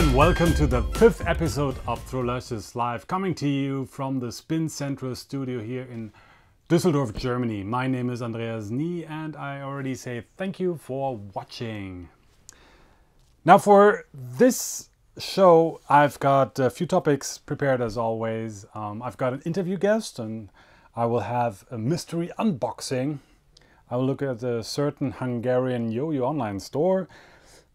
and welcome to the 5th episode of Throwlicious Live, coming to you from the Spin Central studio here in Düsseldorf, Germany. My name is Andreas Nie and I already say thank you for watching. Now for this show I've got a few topics prepared as always. I've got an interview guest and I will have a mystery unboxing. I will look at a certain Hungarian yo-yo online store.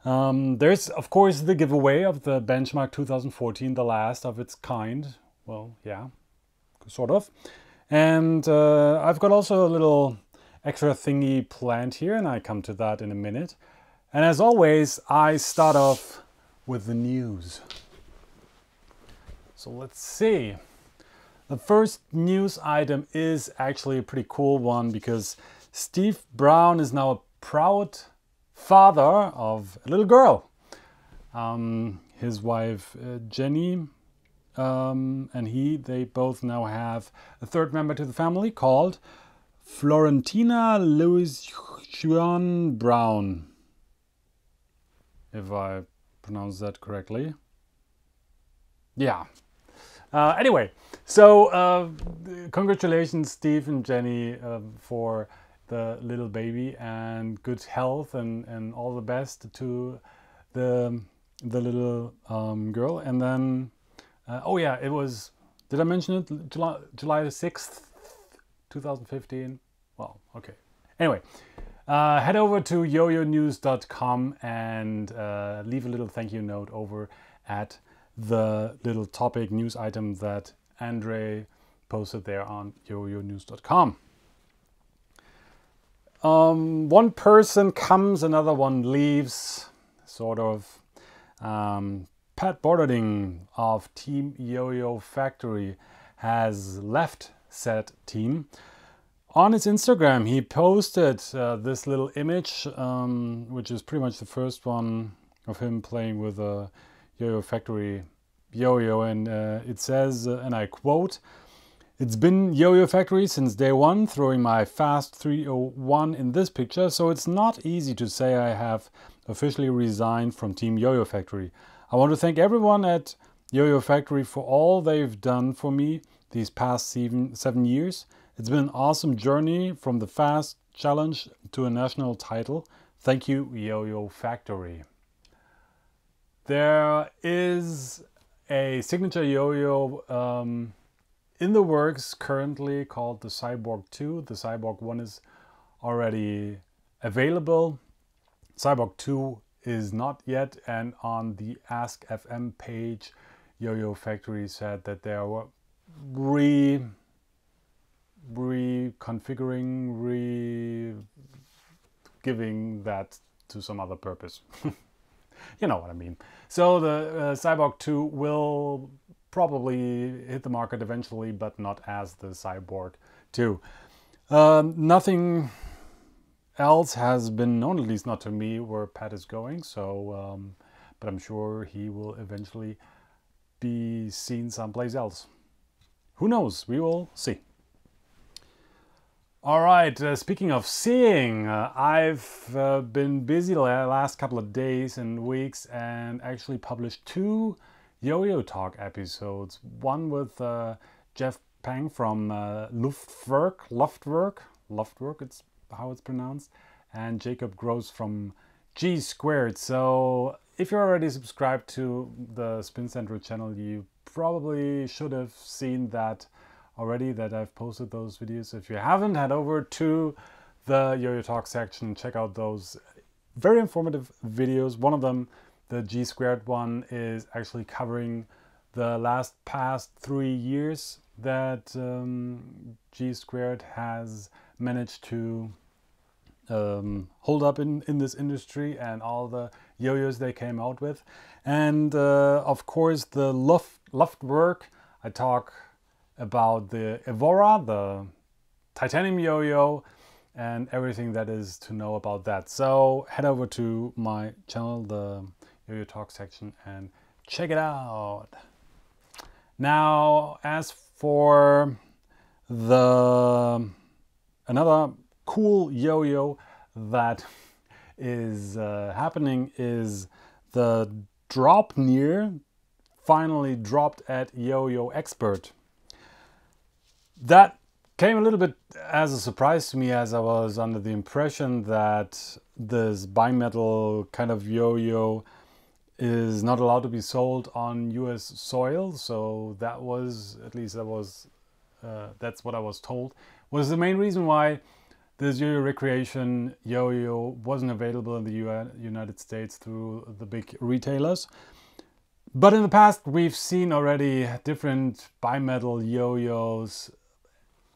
There's of course the giveaway of the Benchmark 2014, the last of its kind. Well, yeah, sort of. And I've got also a little extra thingy planned here, and I come to that in a minute. And as always, I start off with the news. So let's see. The first news item is actually a pretty cool one because Steve Brown is now a proud father of a little girl. His wife Jenny and they both now have a third member to the family called Florentina Louise Juan Brown, if I pronounce that correctly. Yeah. Anyway, so congratulations Steve and Jenny for the little baby, and good health and all the best to the little girl. And then oh yeah, it was, did I mention it, July the 6th 2015? Well, okay, anyway, head over to yoyonews.com and leave a little thank you note over at the little topic news item that Andre posted there on yoyonews.com. One person comes, another one leaves, sort of. Pat Borderding of Team Yoyofactory has left said team. On his Instagram, he posted this little image, which is pretty much the first one of him playing with a Yoyofactory yo-yo, and it says, and I quote, "It's been Yoyofactory since day one, throwing my fast 301 in this picture, so it's not easy to say I have officially resigned from Team Yoyofactory. I want to thank everyone at Yoyofactory for all they've done for me these past 7 years. It's been an awesome journey from the fast challenge to a national title. Thank you, Yoyofactory." There is a signature yo-yo in the works currently called the Cyborg 2. The Cyborg 1 is already available. Cyborg 2 is not yet, and on the Ask FM page, Yoyofactory said that they are reconfiguring, giving that to some other purpose. You know what I mean. So the Cyborg 2 will probably hit the market eventually, but not as the Cyborg 2. Nothing else has been known, at least not to me, where Pat is going. So, but I'm sure he will eventually be seen someplace else. Who knows? We will see. All right, speaking of seeing, I've been busy the last couple of days and weeks and actually published 2 Yo-Yo Talk episodes. One with Jeff Pang from Luftwerk, it's how it's pronounced, and Jacob Gross from G Squared. So if you're already subscribed to the Spin Central channel, you probably should have seen that already, that I've posted those videos. If you haven't, head over to the Yo-Yo Talk section, check out those very informative videos. One of them, the G Squared one, is actually covering the past 3 years that G Squared has managed to hold up in this industry and all the yo-yos they came out with. And of course the Luftwerk, I talk about the Evora, the titanium yo-yo, and everything that is to know about that. So head over to my channel, the Yo-Yo Talk section, and check it out. Now, as for another cool yo-yo that is happening is the drop near finally dropped at Yoyo Expert. That came a little bit as a surprise to me, as I was under the impression that this bimetal kind of yo-yo is not allowed to be sold on US soil. So that was, at least that's what I was told, was the main reason why this yo-yo recreation yo-yo wasn't available in the United States through the big retailers. But in the past, we've seen already different bimetal yo-yos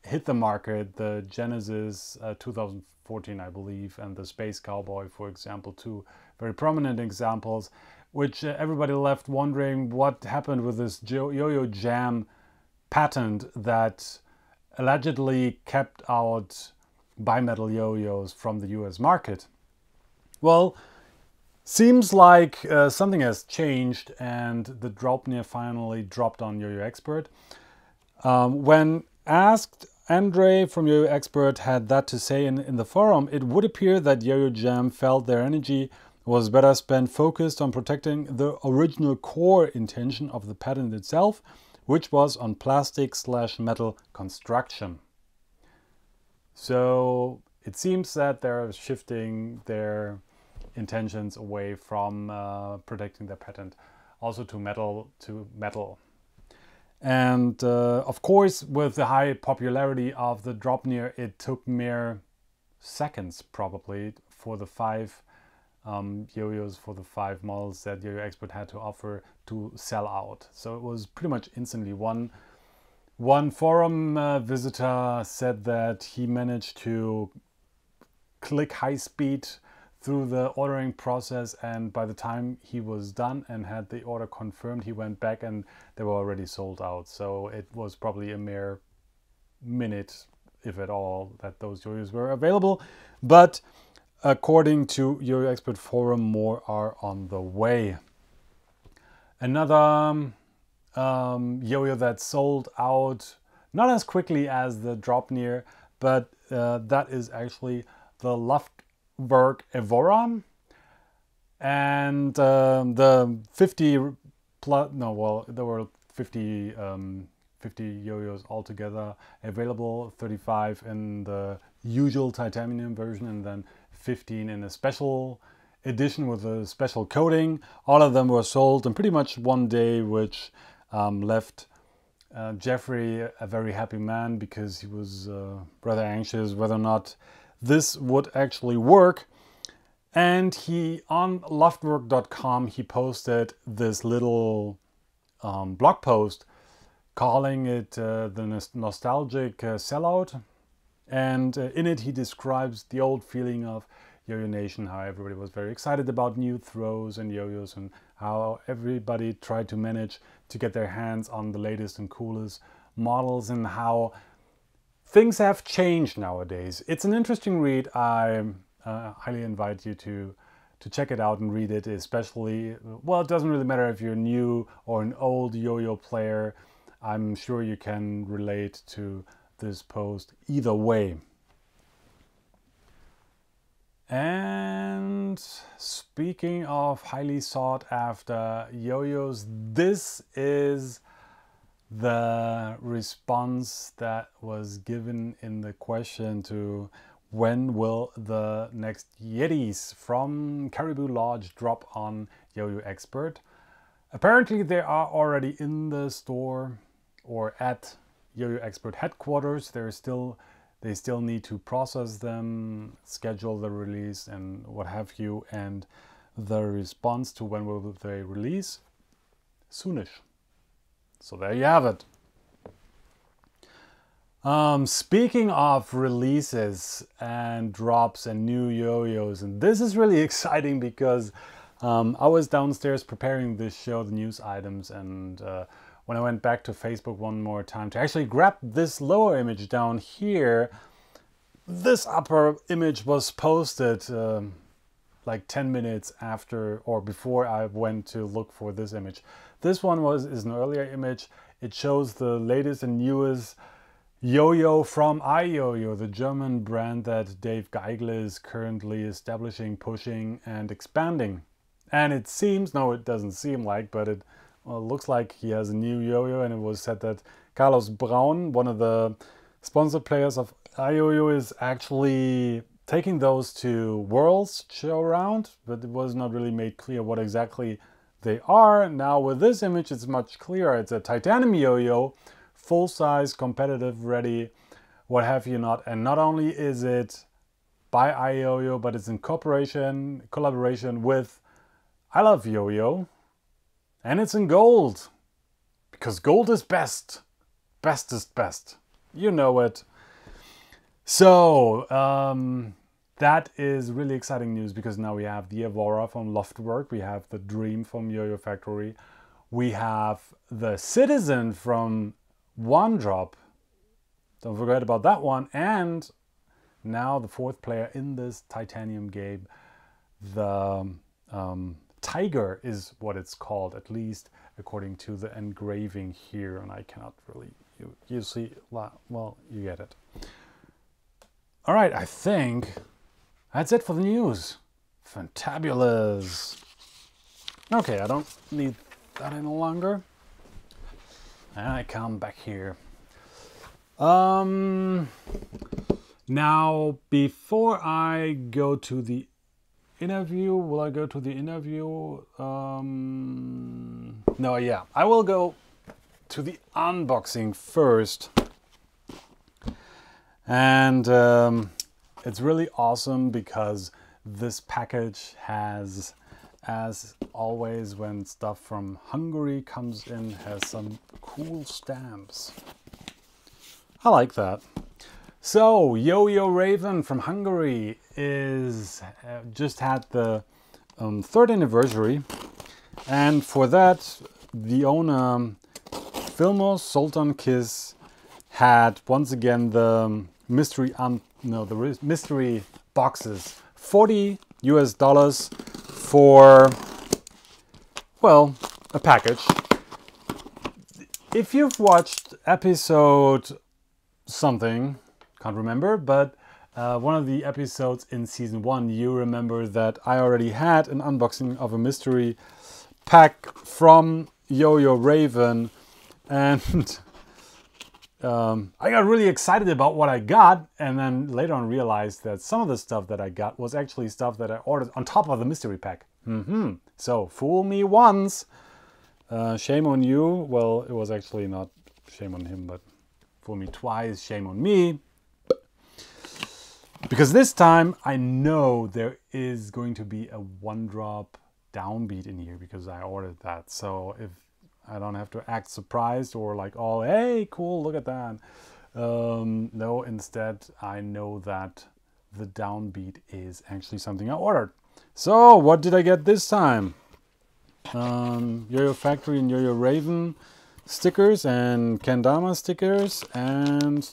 hit the market. The Genesis 2014, I believe, and the Space Cowboy, for example, two very prominent examples, which everybody left wondering what happened with this Yo-Yo Jam patent that allegedly kept out bimetal yo-yos from the US market. Well, seems like something has changed, and the Draupnir finally dropped on Yoyo Expert. When asked, Andre from Yoyo Expert had that to say in the forum: it would appear that Yo-Yo Jam felt their energy was better spent focused on protecting the original core intention of the patent itself, which was on plastic/metal construction. So it seems that they're shifting their intentions away from protecting their patent also to metal. And of course, with the high popularity of the Draupnir, it took mere seconds probably for the 5 yo-yos, for the 5 models that Yoyo Expert had to offer, to sell out. So it was pretty much instantly. One forum visitor said that he managed to click high speed through the ordering process, and by the time he was done and had the order confirmed, he went back and they were already sold out. So it was probably a mere minute, if at all, that those yo-yos were available. But according to Yoyo Expert forum, more are on the way. Another yo-yo that sold out not as quickly as the Draupnir, but that is actually the Luftwerk Evora, and the 50 plus, no, well, there were 50 yo-yos altogether available, 35 in the usual titanium version and then 15 in a special edition with a special coating. All of them were sold in pretty much one day, which left Jeffrey a very happy man, because he was rather anxious whether or not this would actually work. And he, on Luftwerk.com, he posted this little blog post calling it the nostalgic sellout. And in it he describes the old feeling of Yo-Yo Nation, how everybody was very excited about new throws and yo-yos, and how everybody tried to manage to get their hands on the latest and coolest models, and how things have changed nowadays. It's an interesting read. I highly invite you to check it out and read it, especially, well, it doesn't really matter if you're new or an old yo-yo player. I'm sure you can relate to this post either way. And speaking of highly sought after yo-yos, this is the response that was given in the question to when will the next Yetis from Caribou Lodge drop on Yoyo Expert. Apparently they are already in the store or at Yoyo Expert headquarters. They still need to process them, schedule the release and what have you, and the response to when will they release? Soonish. So there you have it. Speaking of releases and drops and new yo-yos, and this is really exciting because I was downstairs preparing this show, the news items, and when I went back to Facebook one more time to actually grab this lower image down here, this upper image was posted like 10 minutes after or before I went to look for this image. This one is an earlier image. It shows the latest and newest yo-yo from iYoyo, the German brand that Dave Geigle is currently establishing, pushing and expanding. And it seems, no, it doesn't seem like, but it looks like he has a new yo-yo, and it was said that Carlos Braun, one of the sponsored players of iYoyo, is actually taking those to Worlds show around, but it was not really made clear what exactly they are. Now with this image, it's much clearer. It's a titanium yo-yo, full-size, competitive, ready, what have you not. And not only is it by iYoyo, but it's in collaboration with I Love Yo-Yo, and it's in gold, because gold is best. Best is best. You know it. So, that is really exciting news, because now we have the Aurora from Loftwork, we have the Dream from Yoyofactory, we have the Citizen from One Drop, don't forget about that one, and now the fourth player in this titanium game, the Tiger is what it's called, at least according to the engraving here, and I cannot really, you see, well, you get it. All right, I think that's it for the news. Fantabulous. Okay, I don't need that any longer. And I come back here. Now, before I go to the interview, will I go to the interview? No, yeah, I will go to the unboxing first. And it's really awesome, because this package has, as always when stuff from Hungary comes in, has some cool stamps. I like that. So, Yoyo Raven from Hungary is just had the 3rd anniversary, and for that, the owner Filmos Sultan Kiss had once again the mystery mystery boxes, $40 US for, well, a package. If you've watched episode something, can't remember, but one of the episodes in season 1, you remember that I already had an unboxing of a mystery pack from Yoyo Raven, and I got really excited about what I got, and then later on realized that some of the stuff that I got was actually stuff that I ordered on top of the mystery pack. So, fool me once, shame on you. Well, it was actually not shame on him, but fool me twice, shame on me. Because this time I know there is going to be a 1-drop downbeat in here, because I ordered that. So if I don't have to act surprised or like, oh, hey, cool, look at that. No, instead I know that the downbeat is actually something I ordered. So what did I get this time? Yoyofactory and Yoyo Raven stickers and Kendama stickers and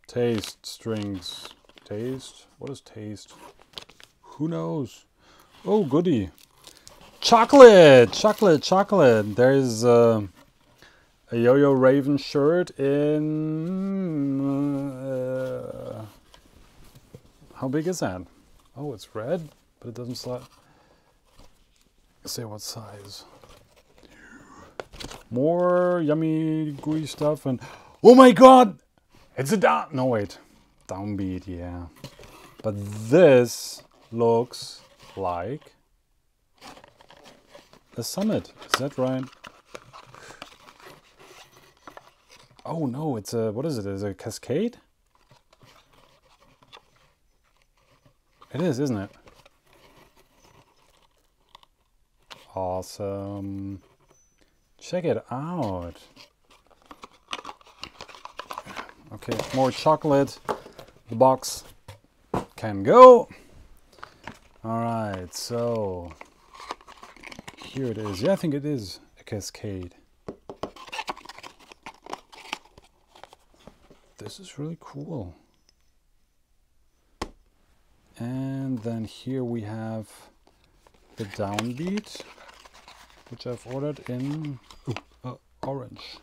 taste strings. Taste? What is taste? Who knows? Oh, goody. Chocolate! Chocolate, chocolate. There's a Yoyo Raven shirt in... how big is that? Oh, it's red, but it doesn't say what size. More yummy, gooey stuff, and... oh my god! It's a down... no, wait. Downbeat, yeah. But this looks like a summit. Is that right? Oh no, it's a, what is it? Is it a cascade? It is, isn't it? Awesome. Check it out. Okay, more chocolate. The box can go. All right, so here it is. Yeah, I think it is a cascade. This is really cool. And then here we have the downbeat, which I've ordered in orange.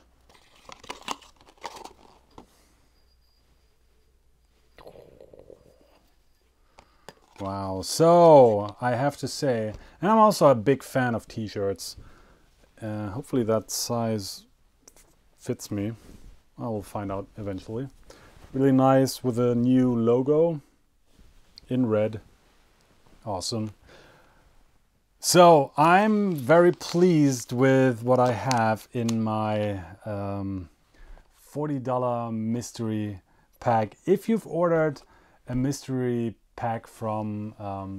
Wow. So I have to say, and I'm also a big fan of t-shirts. Hopefully that size fits me. I will find out eventually. Really nice with a new logo in red. Awesome. So I'm very pleased with what I have in my $40 mystery pack. If you've ordered a mystery pack from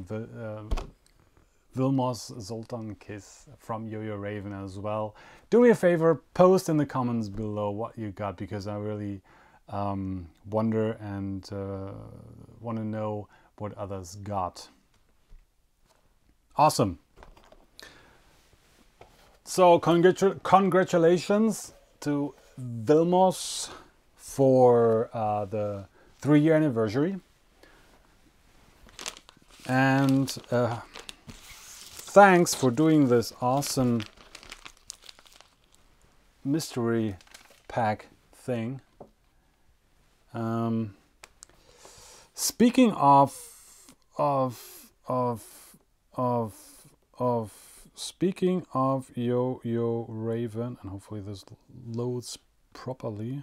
the Vilmos Zoltan Kiss from Yoyoraven as well, do me a favor, post in the comments below what you got, because I really wonder and want to know what others got. Awesome. So congratulations to Vilmos for the 3-year anniversary, and thanks for doing this awesome mystery pack thing. Speaking of speaking of Yoyoraven, and hopefully this loads properly.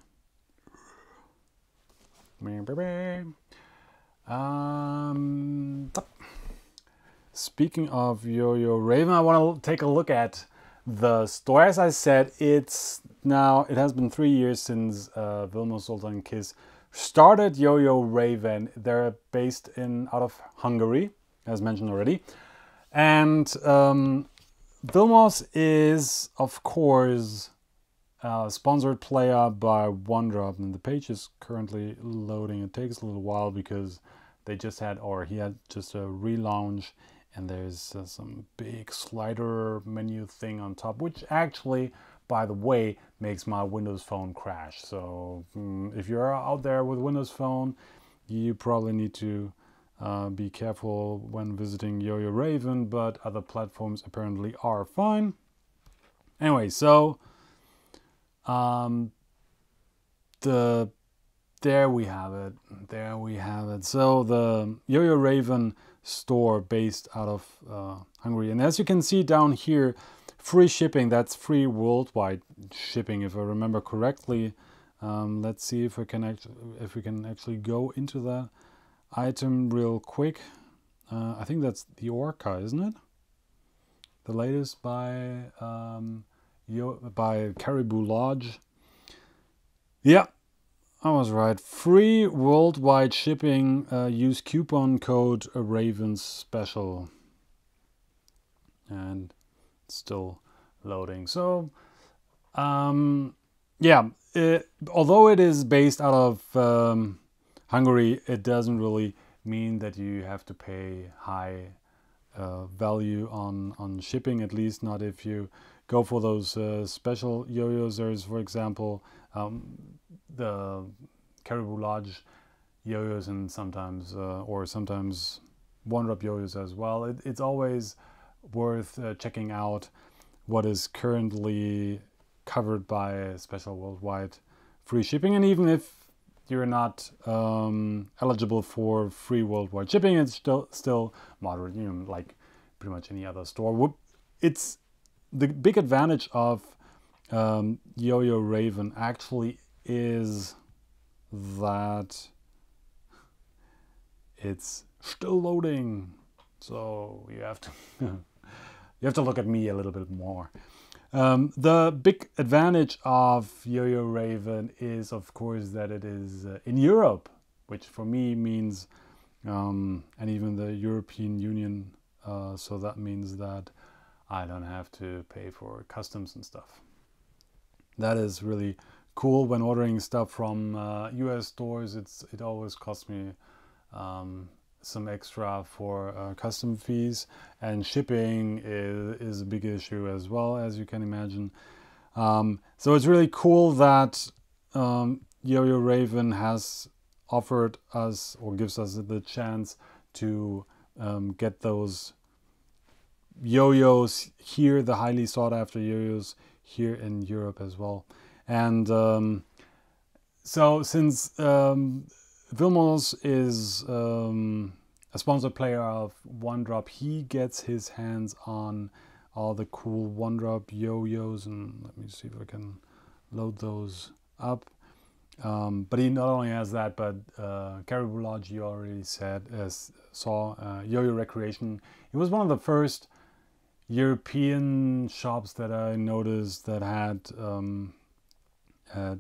Speaking of Yoyoraven, I want to take a look at the store. As I said, it has been 3 years since Vilmos Zoltan Kiss started Yoyoraven. They're based out of Hungary, as mentioned already. And Vilmos is, of course, a sponsored player by OneDrop, and the page is currently loading. It takes a little while because they just had, or he had just a relaunch, and there's some big slider menu thing on top, which actually, by the way, makes my Windows Phone crash. So if you're out there with Windows Phone, you probably need to be careful when visiting Yoyoraven, but other platforms apparently are fine. Anyway, so there we have it. There we have it. So the Yoyoraven store based out of Hungary, and as you can see down here, free shipping. That's free worldwide shipping, if I remember correctly. Let's see if we can actually go into that item real quick. I think that's the Orca, isn't it? The latest by Caribou Lodge. Yeah, I was right. Free worldwide shipping. Use coupon code Raven Special. And it's still loading. So, yeah, although it is based out of Hungary, it doesn't really mean that you have to pay high value on shipping, at least not if you go for those special yo-yos. There's, for example, the Caribou Lodge yo-yos, and sometimes OneDrop yo-yos as well. It's always worth checking out what is currently covered by special worldwide free shipping, and even if you're not eligible for free worldwide shipping, it's still moderate, like pretty much any other store. It's the big advantage of Yoyoraven actually is that it's still loading, so you have to you have to look at me a little bit more. The big advantage of Yoyoraven is, of course, that it is in Europe, which for me means, and even the European Union, so that means that I don't have to pay for customs and stuff. That is really cool. When ordering stuff from US stores, it always costs me some extra for custom fees, and shipping is a big issue as well, as you can imagine. So it's really cool that Yoyoraven has offered us, or gives us the chance to get those yo-yos here, the highly sought after yo-yos here in Europe as well. And so since Vilmos is a sponsored player of One Drop, he gets his hands on all the cool One Drop yo-yos, and let me see if I can load those up. But he not only has that, but Caribou Lodge, you already saw Yoyo Recreation. It was one of the first European shops that I noticed that had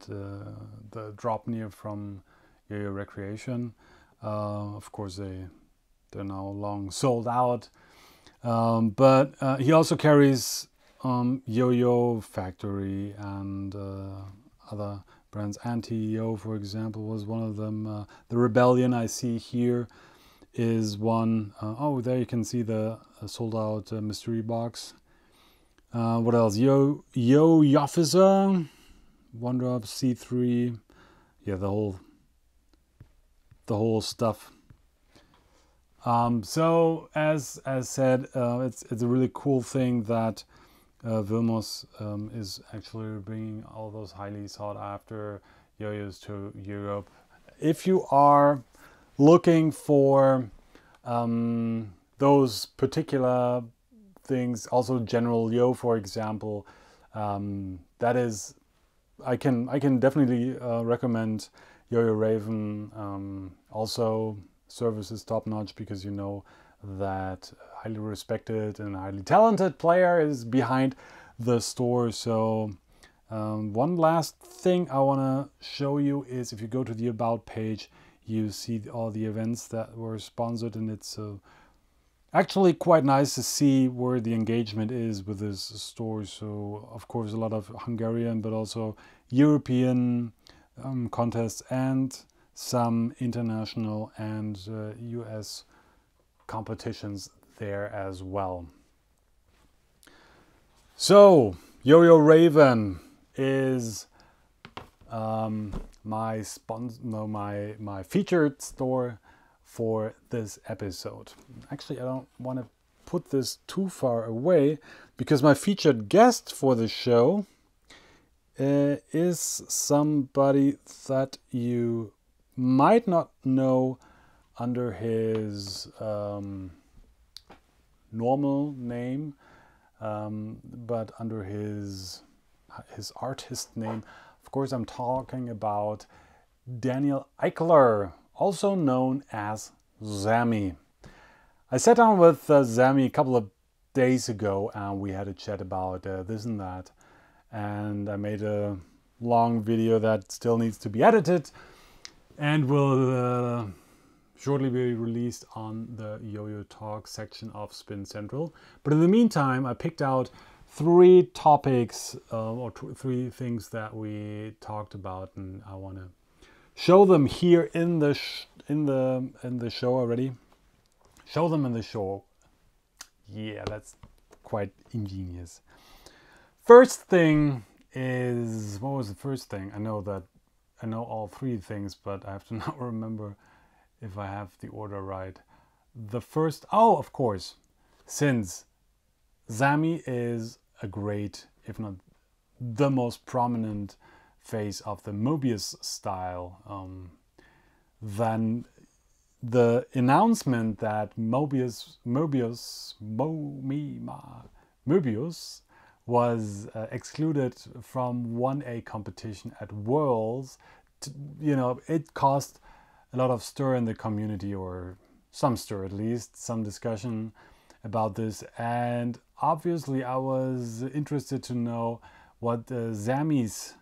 the drop near from Yoyo Recreation. Of course, they're now long sold out. But he also carries Yoyofactory and other brands. Anti-Yo, for example, was one of them. The Rebellion I see here is one. Oh, there you can see the sold out mystery box. What else? Yoyofactory, One Drop, C3. Yeah, the whole stuff. So as said, it's a really cool thing that Vilmos is actually bringing all those highly sought after yo-yos to Europe. If you are looking for those particular things, also General Yo, for example, that is, I can definitely recommend Yoyo Raven. Also, service is top notch because you know that highly respected and highly talented player is behind the store. So one last thing I want to show you is if you go to the About page, you see all the events that were sponsored, and it's actually quite nice to see where the engagement is with this store. So of course a lot of Hungarian but also European contests and some international and US competitions there as well. So Yoyoraven is my featured store for this episode. Actually, I don't want to put this too far away because my featured guest for the show is somebody that you might not know under his normal name, but under his artist name. Of course, I'm talking about Daniel Ickler, also known as Zammy. I sat down with Zammy a couple of days ago and we had a chat about this and that, and I made a long video that still needs to be edited and will shortly be released on the Yo-Yo Talk section of Spin Central. But in the meantime, I picked out 3 topics or 3 things that we talked about, and I want to show them here in the show already. Show them in the show. Yeah, that's quite ingenious. First thing is, what was the first thing? I know all 3 things, but I have to now remember if I have the order right. The first, oh, of course, since Zammy is a great, if not the most prominent face of the Mobius style, then the announcement that Mobius was excluded from 1A competition at Worlds, it caused a lot of stir in the community, or some stir at least, some discussion about this. And obviously I was interested to know what Zammy's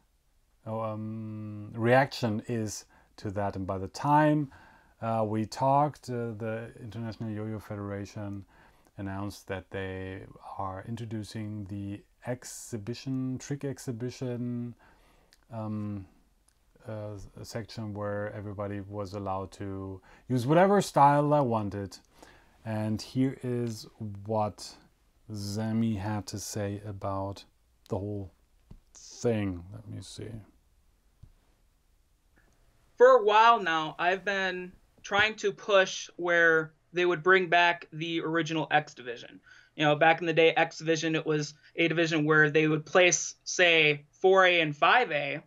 reaction is to that. And by the time we talked, the International Yo-Yo Federation announced that they are introducing the trick exhibition section where everybody was allowed to use whatever style they wanted. And here is what Zammy had to say about the whole thing. Let me see. For a while now, I've been trying to push where they would bring back the original X division. Back in the day, X division, it was a division where they would place, say, 4A and 5A,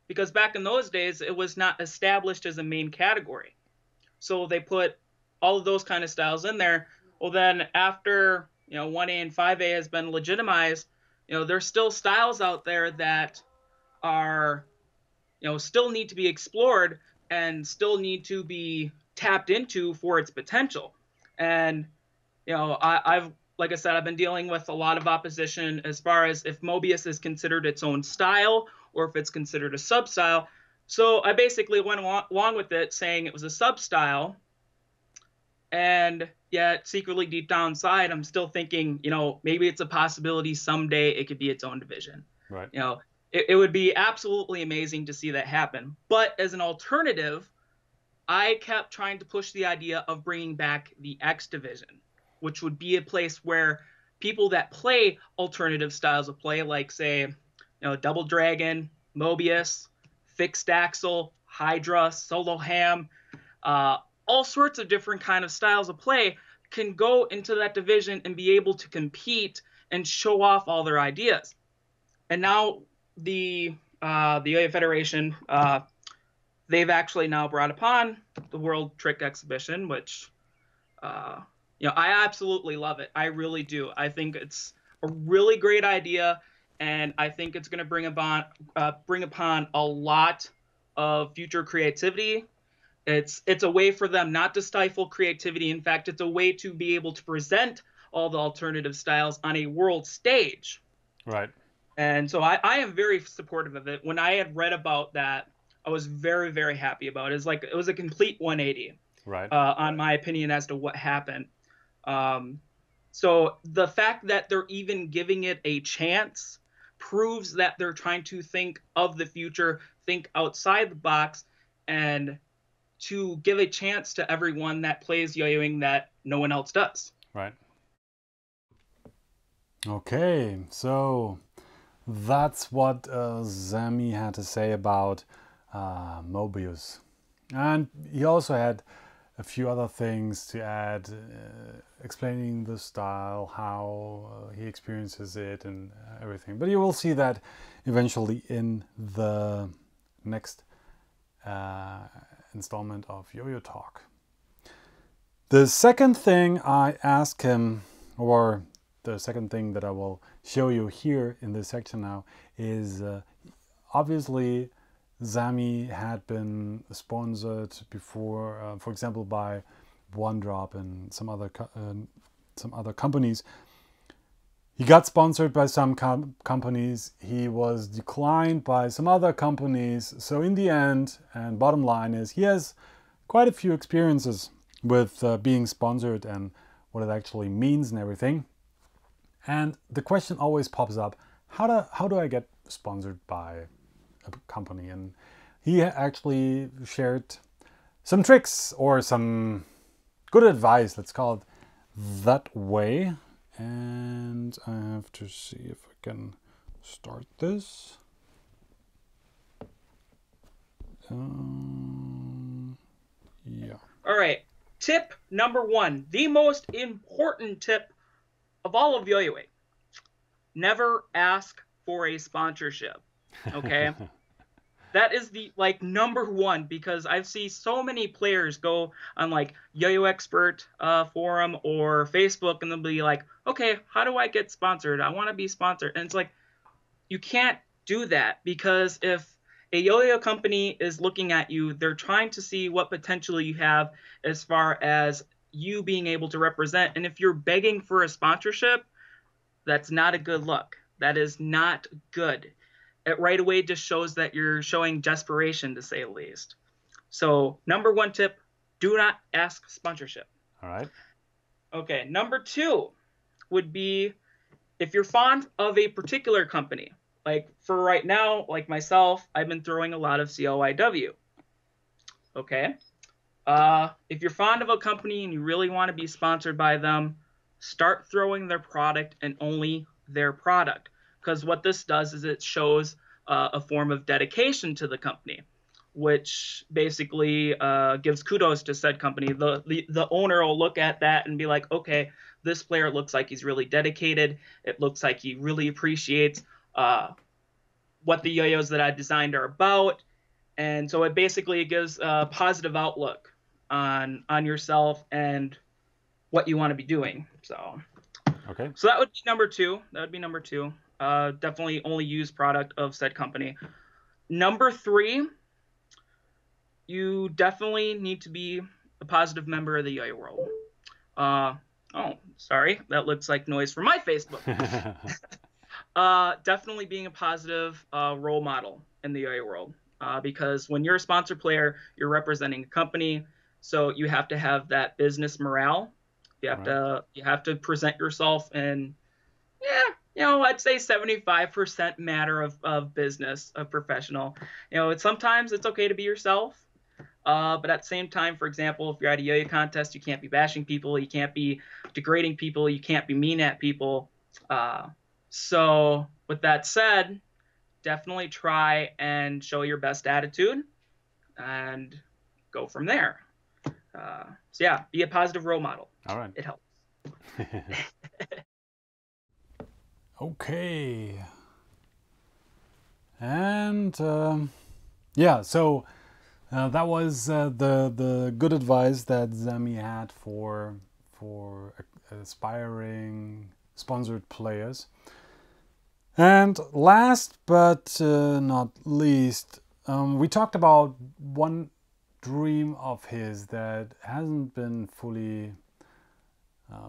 because back in those days, it was not established as a main category. So they put all of those kind of styles in there. Well, then after 1A and 5A has been legitimized, there's still styles out there that are still need to be explored and still need to be tapped into for its potential. And I've like I said, I've been dealing with a lot of opposition as far as if Mobius is considered its own style or if it's considered a sub style. So I basically went along with it, saying it was a sub style. And yet secretly deep down inside, I'm still thinking, maybe it's a possibility someday it could be its own division. Right. It would be absolutely amazing to see that happen. But as an alternative, I kept trying to push the idea of bringing back the X division, which would be a place where people that play alternative styles of play, like say, Double Dragon, Mobius, Fixed Axle, Hydra, Solo Ham, all sorts of different kind of styles of play can go into that division and be able to compete and show off all their ideas. And now the Yoyo Federation, they've actually now brought upon the World Trick Exhibition, which I absolutely love it. I really do. I think it's a really great idea, and I think it's going to bring upon a lot of future creativity. It's a way for them not to stifle creativity. In fact, it's a way to be able to present all the alternative styles on a world stage. Right. And so I am very supportive of it. When I had read about that, I was very, very happy about it. It was a complete 180, right, on my opinion as to what happened. So the fact that they're even giving it a chance proves that they're trying to think of the future, think outside the box, and to give a chance to everyone that plays yo-yoing that no one else does. Right. Okay, so that's what Zammy had to say about Mobius. And he also had a few other things to add, explaining the style, how he experiences it and everything. But you will see that eventually in the next installment of Yo-Yo Talk. The second thing I asked him, or the second thing that I will show you here in this section now, is obviously Zammy had been sponsored before, for example, by One Drop and some other companies. He got sponsored by some companies. He was declined by some other companies. So in the end, and bottom line is, he has quite a few experiences with being sponsored and what it actually means and everything. And the question always pops up: how do I get sponsored by a company? And he actually shared some tricks or some good advice, let's call it that way. And I have to see if I can start this. Yeah. All right. Tip number 1, the most important tip of all of yo-yoing: never ask for a sponsorship. Okay. That is the number 1, because I've seen so many players go on Yo-Yo Expert forum or Facebook, and they'll be like, okay, how do I get sponsored? I want to be sponsored. And it's like, you can't do that, because if a yo-yo company is looking at you, they're trying to see what potential you have as far as you being able to represent. And if you're begging for a sponsorship, that's not a good look. That is not good. It right away just shows that you're showing desperation, to say the least. So number 1 tip: do not ask sponsorship. All right. Okay. Number 2 would be, if you're fond of a particular company, like for right now, like myself, I've been throwing a lot of COIW. Okay. If you're fond of a company and you really want to be sponsored by them, start throwing their product and only their product. Because what this does is it shows a form of dedication to the company, which basically gives kudos to said company. The owner will look at that and be like, okay, this player looks like he's really dedicated. It looks like he really appreciates what the yo-yos that I designed are about. And so it basically gives a positive outlook on yourself and what you want to be doing. So Okay. so that would be number two. That would be number two. Definitely only use product of said company. Number three, you definitely need to be a positive member of the Yoyo world. Oh, sorry, that looks like noise from my Facebook. Definitely being a positive role model in the Yoyo world. Because when you're a sponsor player, you're representing a company, so you have to have that business morale. You have to present yourself in, I'd say 75% matter of business, of professional. Sometimes it's okay to be yourself. But at the same time, for example, if you're at a yo-yo contest, you can't be bashing people, you can't be degrading people, you can't be mean at people. So with that said, definitely try and show your best attitude and go from there. So yeah, be a positive role model. All right. It helps. Okay. And yeah, so that was the good advice that Zammy had for aspiring sponsored players. And last but not least, we talked about one dream of his that hasn't been fully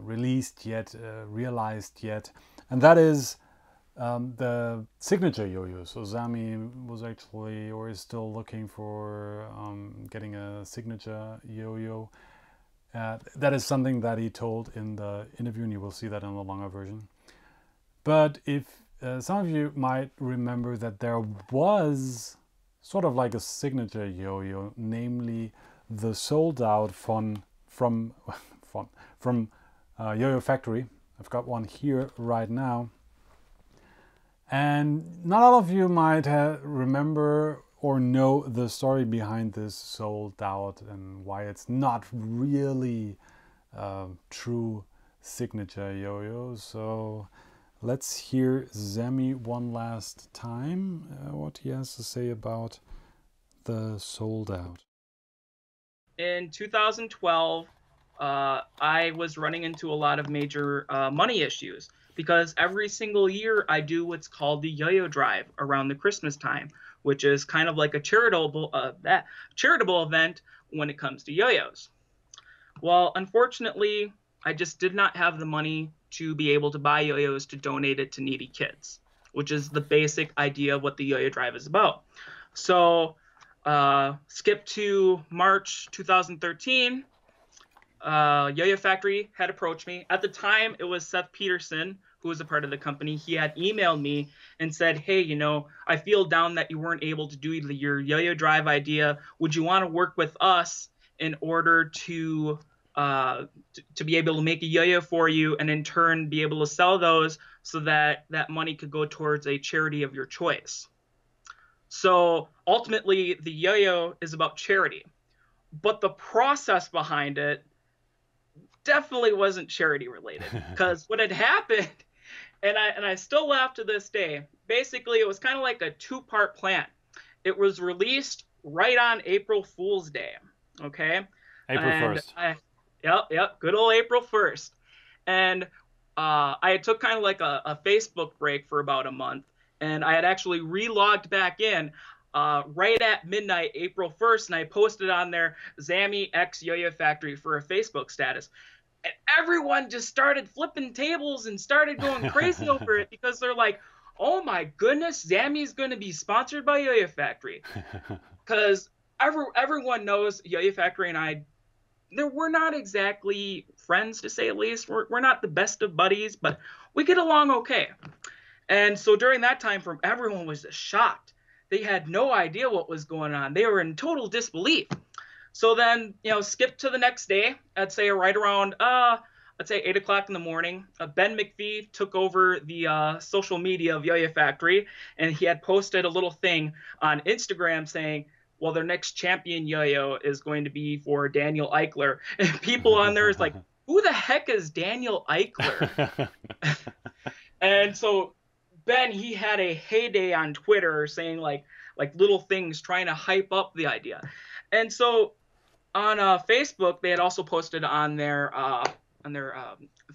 released yet, realized yet, and that is the signature yo-yo. So Zammy was actually, or is still looking for getting a signature yo-yo. That is something that he told in the interview, and you will see that in the longer version. But if some of you might remember that there was sort of like a signature yo-yo, namely the sold out from Yoyofactory. I've got one here right now. And not all of you might remember or know the story behind this sold out and why it's not really true signature yo-yo. So let's hear Zammy one last time, what he has to say about the sold out. In 2012, I was running into a lot of major money issues because every single year I do what's called the Yo-Yo Drive around the Christmas time, which is kind of like a charitable event when it comes to yo-yos. Well, unfortunately, I just did not have the money to be able to buy yo-yos to donate it to needy kids, which is the basic idea of what the Yo-Yo Drive is about. So skip to March 2013. Yoyofactory had approached me. At the time, it was Seth Peterson, who was a part of the company. He had emailed me and said, hey, I feel down that you weren't able to do your Yo-Yo Drive idea. Would you want to work with us in order to be able to make a yo-yo for you and in turn be able to sell those so that that money could go towards a charity of your choice? So ultimately, the yo-yo is about charity. But the process behind it definitely wasn't charity related, because what had happened, and I still laugh to this day, basically it was kind of like a two-part plan. It was released right on April Fool's Day, okay? April 1st. Yep, good old April 1st. And I took kind of like a Facebook break for about a month, and I had actually re-logged back in right at midnight, April 1st, and I posted on there, Zammy X Yoyofactory for a Facebook status. And everyone just started flipping tables and started going crazy over it because they're like, oh my goodness, Zammy's going to be sponsored by Yoyofactory. Because everyone knows Yoyofactory and I, we're not exactly friends, to say at least. We're not the best of buddies, but we get along okay. And so during that time frame, everyone was just shocked. They had no idea what was going on. They were in total disbelief. So then, skip to the next day. I'd say right around, I'd say 8 o'clock in the morning. Ben McPhee took over the social media of Yoyofactory, and he had posted a little thing on Instagram saying, well, their next champion yo-yo is going to be for Daniel Ickler. And people on there is like, who the heck is Daniel Ickler? And so Ben, he had a heyday on Twitter saying like little things, trying to hype up the idea. And so on Facebook, they had also posted on their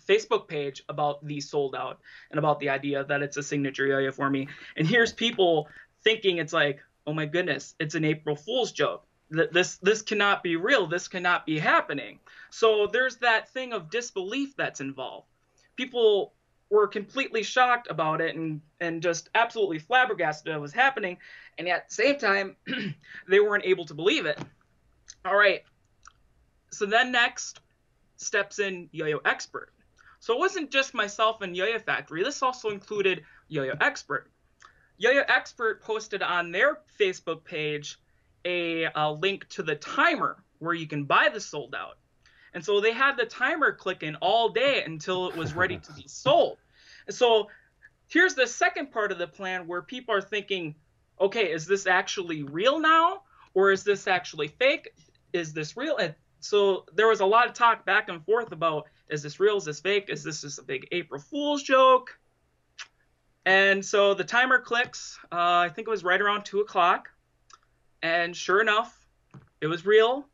Facebook page about the sold out and about the idea that it's a signature yo-yo for me. And here's people thinking it's like, oh my goodness, it's an April Fool's joke. This cannot be real. This cannot be happening. So there's that thing of disbelief that's involved. People were completely shocked about it and just absolutely flabbergasted it was happening. And at the same time, they weren't able to believe it. All right. So then next steps in Yo-Yo Expert. So it wasn't just myself and Yoyofactory. This also included Yo-Yo Expert. Yo-Yo Expert posted on their Facebook page a link to the timer where you can buy the sold out. And so they had the timer clicking all day until it was ready to be sold. And so here's the second part of the plan where people are thinking, okay, is this actually real now? Or is this actually fake? Is this real? And so there was a lot of talk back and forth about, is this real? Is this fake? Is this just a big April Fool's joke? And so the timer clicks, I think it was right around 2 o'clock. And sure enough, it was real.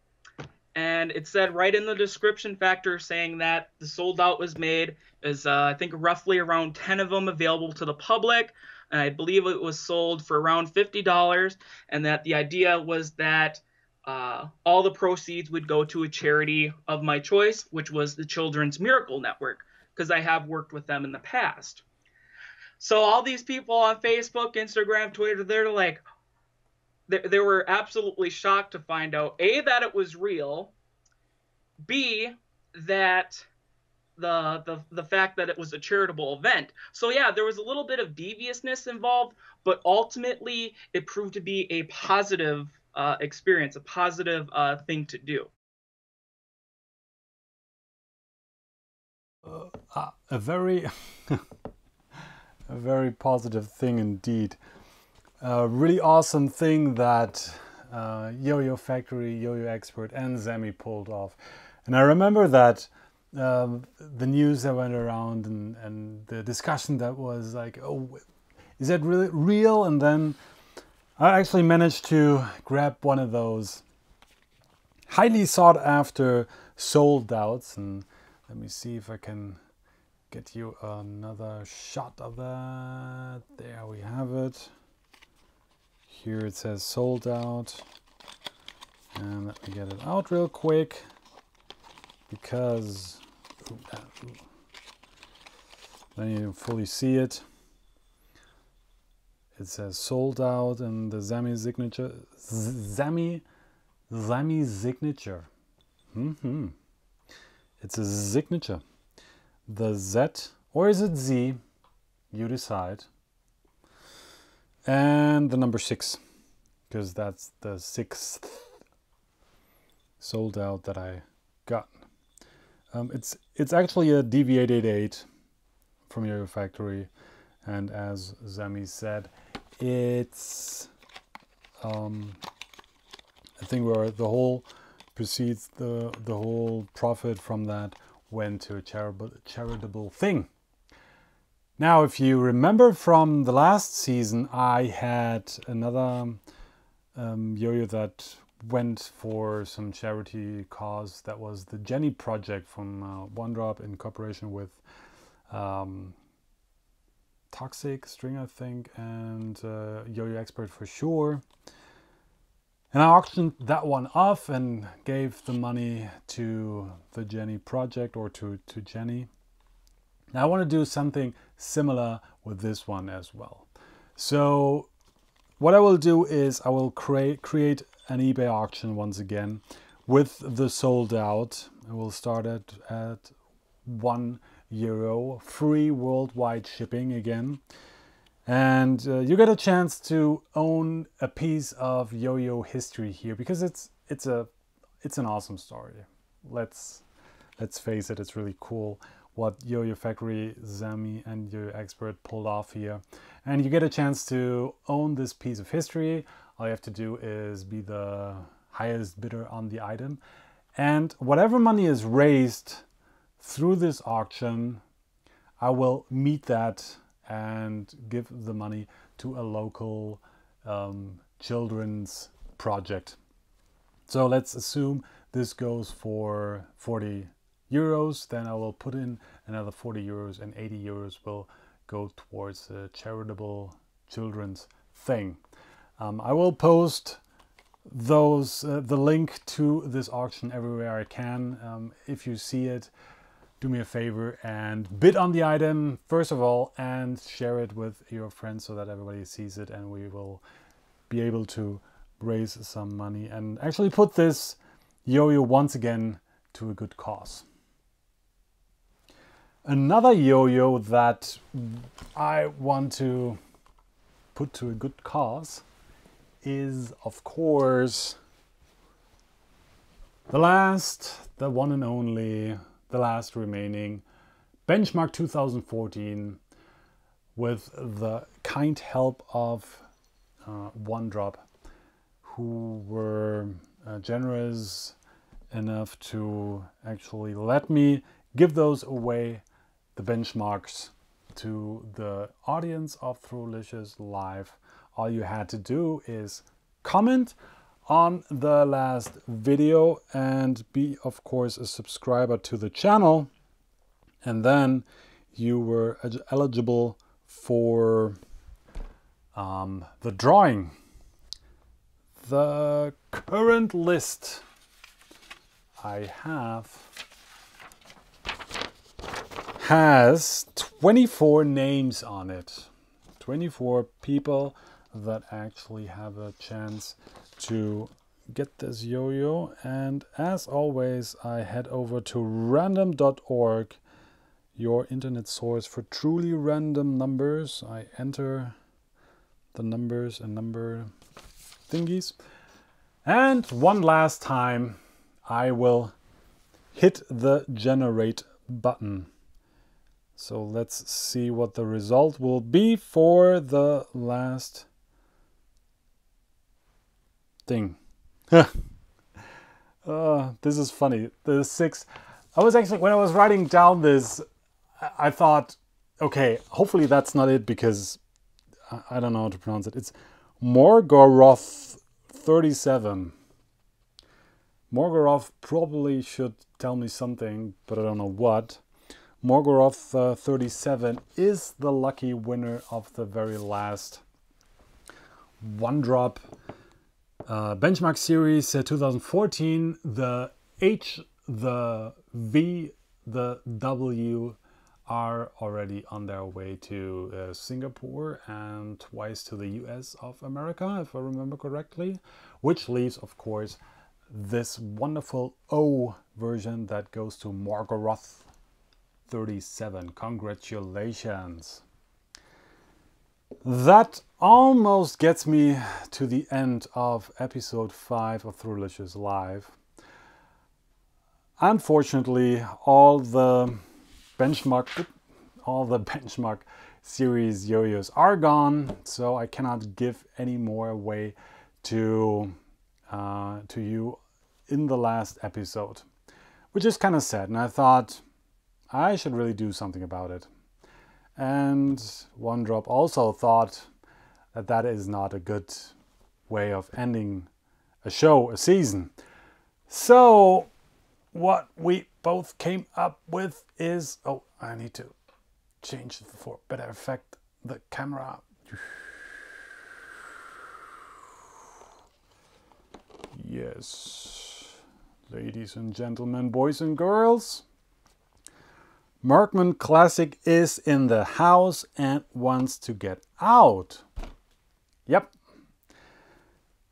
And it said right in the description factor saying that the sold out was made. Is I think roughly around 10 of them available to the public. And I believe it was sold for around $50. And that the idea was that all the proceeds would go to a charity of my choice, which was the Children's Miracle Network, because I have worked with them in the past. So all these people on Facebook, Instagram, Twitter, they're like, they were absolutely shocked to find out, A, that it was real, B, that the fact that it was a charitable event. So yeah, there was a little bit of deviousness involved, but ultimately it proved to be a positive experience, a positive thing to do. A very a very positive thing indeed. A really awesome thing that Yoyofactory, Yoyo Expert, and Zammy pulled off. And I remember that the news that went around and the discussion that was like, oh, is that really real? And then I actually managed to grab one of those highly sought after sold outs. And let me see if I can get you another shot of that. There we have it. Here it says sold out. And let me get it out real quick because then you fully see it. It says sold out and the Zammy signature. Zammy signature. It's a signature. The Z, or is it Z? You decide. And the number 6, because that's the 6th sold out that I got. It's actually a DV888 from Yoyofactory, and as Zammy said, it's I think where the whole proceeds, the whole profit from that went to a charitable thing. Now, if you remember from the last season, I had another yo-yo that went for some charity cause. That was the Jenny project from One Drop in cooperation with Toxic String, I think, and Yo-Yo Expert for sure. And I auctioned that one off and gave the money to the Jenny project, or to Jenny. Now I want to do something similar with this one as well. So what I will do is I will create an eBay auction once again with the sold out. I will start it at €1, free worldwide shipping again. And you get a chance to own a piece of yo-yo history here, because it's an awesome story. Let's face it, it's really cool what Yoyofactory, Zammy, and Yoyo Expert pulled off here. And you get a chance to own this piece of history. All you have to do is be the highest bidder on the item. And whatever money is raised through this auction, I will meet that and give the money to a local children's project. So let's assume this goes for 40 euros, then I will put in another 40 euros and 80 euros will go towards a charitable children's thing. I will post the link to this auction everywhere I can. If you see it, do me a favor and bid on the item first of all and share it with your friends so that everybody sees it, and we will be able to raise some money and actually put this yo-yo once again to a good cause. Another yo-yo that I want to put to a good cause is, of course, the one and only, the last remaining Benchmark 2014, with the kind help of One Drop, who were generous enough to actually let me give those away, the benchmarks, to the audience of Throwlicious Live. All you had to do is comment on the last video and be, of course, a subscriber to the channel, and then you were eligible for the drawing. The current list I have has 24 names on it. 24 people that actually have a chance to get this yo-yo. And as always, I head over to random.org, your internet source for truly random numbers. I enter the numbers and number thingies, and one last time I will hit the generate button. So let's see what the result will be for the last thing. This is funny. The 6. I was actually, when I was writing down this, I thought, okay, hopefully that's not it, because I don't know how to pronounce it. It's Morgoroth 37. Morgoroth probably should tell me something, but I don't know what. Morgoroth 37 is the lucky winner of the very last One Drop Benchmark Series 2014. The H, the V, the W are already on their way to Singapore and twice to the US of America, if I remember correctly, which leaves, of course, this wonderful O version that goes to Morgoroth 37. Congratulations. That almost gets me to the end of episode 5 of Throwlicious Live. Unfortunately, all the benchmark series yo-yos are gone, so I cannot give any more away to you in the last episode, which is kind of sad, and I thought I should really do something about it. And One Drop also thought that that is not a good way of ending a show, a season. So what we both came up with is, oh, I need to change for better effect the camera. Yes, ladies and gentlemen, boys and girls, Markman Classic is in the house and wants to get out. Yep.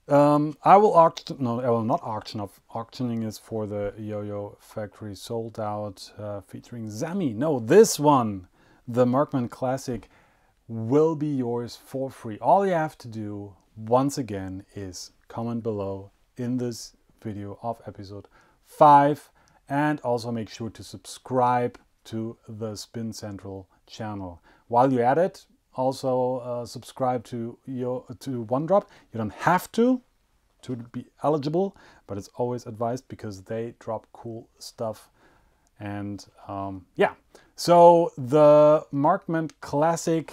I will auction, no, I will not auction off. Auctioning is for the Yoyofactory sold out featuring Zammy. No, this one, the Markman Classic, will be yours for free. All you have to do, once again, is comment below in this video of episode 5, and also make sure to subscribe to the Spin Central channel. While you're at it, also subscribe to One Drop. You don't have to be eligible, but it's always advised because they drop cool stuff. And yeah, so the Markman Classic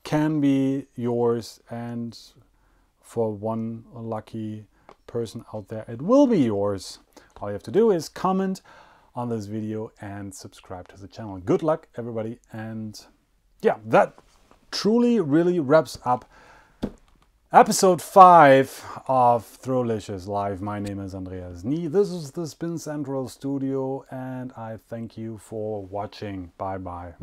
can be yours, and for one lucky person out there, it will be yours. All you have to do is comment on this video and subscribe to the channel. Good luck, everybody. And yeah, that truly really wraps up episode 5 of Throwlicious Live. My name is Andreas Nie. This is the Spin Central studio, and I thank you for watching. Bye bye.